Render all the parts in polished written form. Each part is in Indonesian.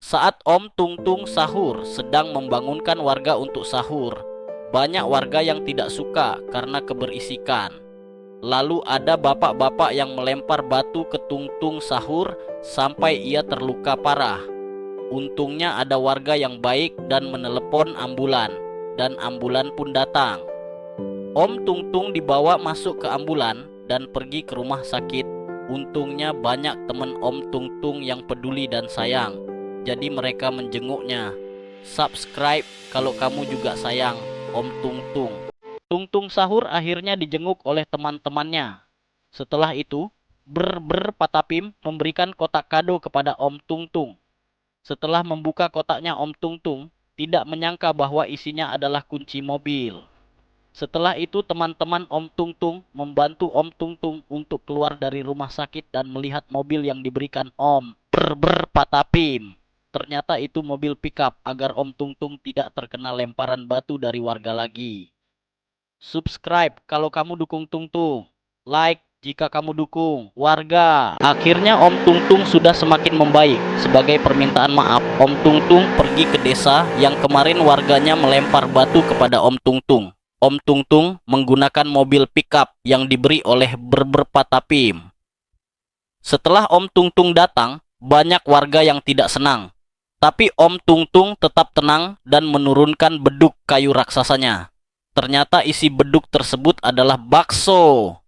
Saat Om Tung Tung sahur sedang membangunkan warga untuk sahur, banyak warga yang tidak suka karena keberisikan. Lalu ada bapak-bapak yang melempar batu ke Tung Tung sahur sampai ia terluka parah. Untungnya ada warga yang baik dan menelepon ambulan, dan ambulan pun datang. Om Tung Tung dibawa masuk ke ambulan dan pergi ke rumah sakit. Untungnya banyak teman Om Tung Tung yang peduli dan sayang, jadi mereka menjenguknya. Subscribe kalau kamu juga sayang Om Tung Tung. Tung Tung sahur akhirnya dijenguk oleh teman-temannya. Setelah itu, Patapim memberikan kotak kado kepada Om Tung Tung. Setelah membuka kotaknya, Om Tung Tung tidak menyangka bahwa isinya adalah kunci mobil. Setelah itu teman-teman Om Tung Tung membantu Om Tung Tung untuk keluar dari rumah sakit dan melihat mobil yang diberikan Om Patapim. Ternyata itu mobil pickup agar Om Tung Tung tidak terkena lemparan batu dari warga lagi. Subscribe kalau kamu dukung Tung Tung. Like jika kamu dukung warga. Akhirnya Om Tung Tung sudah semakin membaik. Sebagai permintaan maaf, Om Tung Tung pergi ke desa yang kemarin warganya melempar batu kepada Om Tung Tung. Om Tung Tung menggunakan mobil pickup yang diberi oleh Patapim. Setelah Om Tung Tung datang, banyak warga yang tidak senang. Tapi Om Tung Tung tetap tenang dan menurunkan beduk kayu raksasanya. Ternyata isi beduk tersebut adalah bakso.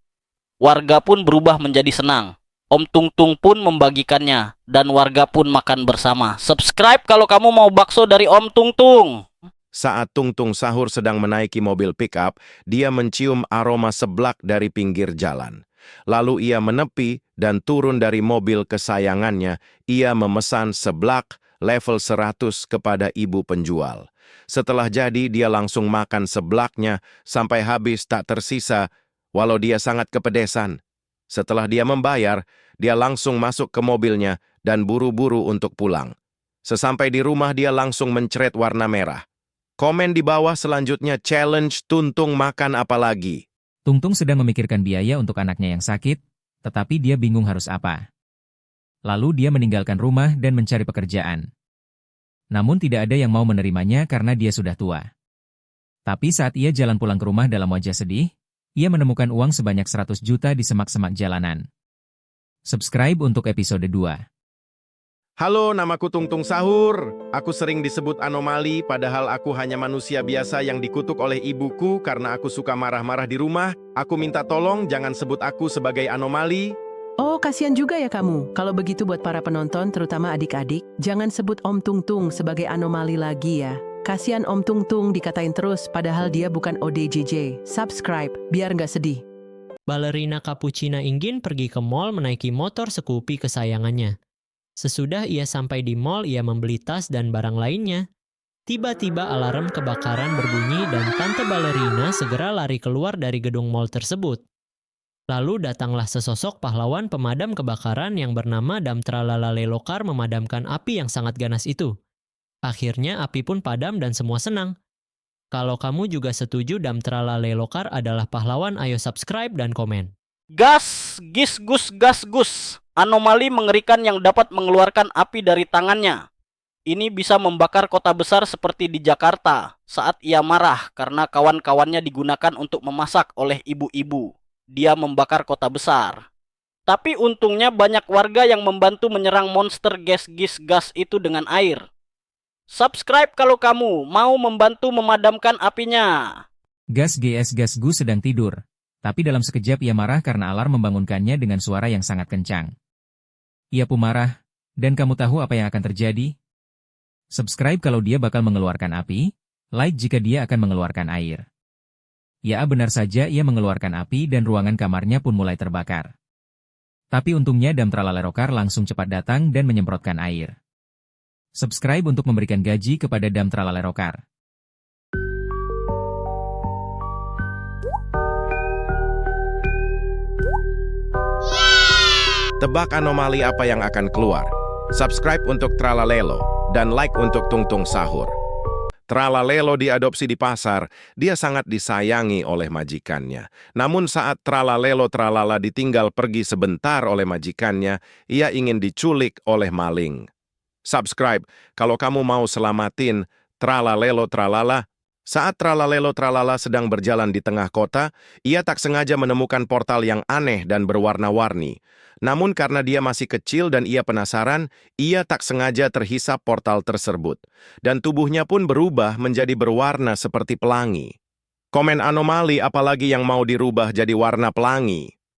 Warga pun berubah menjadi senang. Om Tung Tung pun membagikannya dan warga pun makan bersama. Subscribe kalau kamu mau bakso dari Om Tung Tung. Saat Tung Tung sahur sedang menaiki mobil pickup, dia mencium aroma seblak dari pinggir jalan. Lalu ia menepi dan turun dari mobil kesayangannya. Ia memesan seblak level 100 kepada ibu penjual. Setelah jadi, dia langsung makan seblaknya sampai habis tak tersisa, walau dia sangat kepedesan. Setelah dia membayar, dia langsung masuk ke mobilnya dan buru-buru untuk pulang. Sesampai di rumah, dia langsung mencret warna merah. Komen di bawah selanjutnya challenge Tuntung makan apa lagi. Tung Tung sedang memikirkan biaya untuk anaknya yang sakit, tetapi dia bingung harus apa. Lalu dia meninggalkan rumah dan mencari pekerjaan. Namun tidak ada yang mau menerimanya karena dia sudah tua. Tapi saat ia jalan pulang ke rumah dalam wajah sedih, ia menemukan uang sebanyak 100 juta di semak-semak jalanan. Subscribe untuk episode 2. Halo, namaku Tung Tung Sahur. Aku sering disebut anomali, padahal aku hanya manusia biasa yang dikutuk oleh ibuku karena aku suka marah-marah di rumah. Aku minta tolong jangan sebut aku sebagai anomali. Oh, kasihan juga ya kamu. Kalau begitu buat para penonton, terutama adik-adik, jangan sebut Om Tung Tung sebagai anomali lagi ya. Kasihan Om Tung Tung dikatain terus, padahal dia bukan ODJJ. Subscribe, biar nggak sedih. Balerina Capuchina Inggin pergi ke mall menaiki motor Scoopy kesayangannya. Sesudah ia sampai di mall, ia membeli tas dan barang lainnya. Tiba-tiba alarm kebakaran berbunyi dan Tante Balerina segera lari keluar dari gedung mall tersebut. Lalu datanglah sesosok pahlawan pemadam kebakaran yang bernama Dam Tralala Lelokar memadamkan api yang sangat ganas itu. Akhirnya api pun padam dan semua senang. Kalau kamu juga setuju Dam Tralala Lelokar adalah pahlawan, ayo subscribe dan komen. Gas, gas gus. Anomali mengerikan yang dapat mengeluarkan api dari tangannya. Ini bisa membakar kota besar seperti di Jakarta saat ia marah karena kawan-kawannya digunakan untuk memasak oleh ibu-ibu. Dia membakar kota besar. Tapi untungnya banyak warga yang membantu menyerang monster gas itu dengan air. Subscribe kalau kamu mau membantu memadamkan apinya. Gas Gus sedang tidur. Tapi dalam sekejap ia marah karena alarm membangunkannya dengan suara yang sangat kencang. Ia pun marah, dan kamu tahu apa yang akan terjadi? Subscribe kalau dia bakal mengeluarkan api, like jika dia akan mengeluarkan air. Ya, benar saja ia mengeluarkan api dan ruangan kamarnya pun mulai terbakar. Tapi untungnya Dam Tralalerokar langsung cepat datang dan menyemprotkan air. Subscribe untuk memberikan gaji kepada Dam Tralalerokar. Tebak anomali apa yang akan keluar. Subscribe untuk Tralalelo dan like untuk Tung Tung Sahur. Tralalelo diadopsi di pasar, dia sangat disayangi oleh majikannya. Namun saat Tralalelo Tralala ditinggal pergi sebentar oleh majikannya, ia ingin diculik oleh maling. Subscribe kalau kamu mau selamatin Tralalelo Tralala. Saat Tralalelo Tralala sedang berjalan di tengah kota, ia tak sengaja menemukan portal yang aneh dan berwarna-warni. Namun karena dia masih kecil dan ia penasaran, ia tak sengaja terhisap portal tersebut. Dan tubuhnya pun berubah menjadi berwarna seperti pelangi. Komen anomali apalagi yang mau dirubah jadi warna pelangi.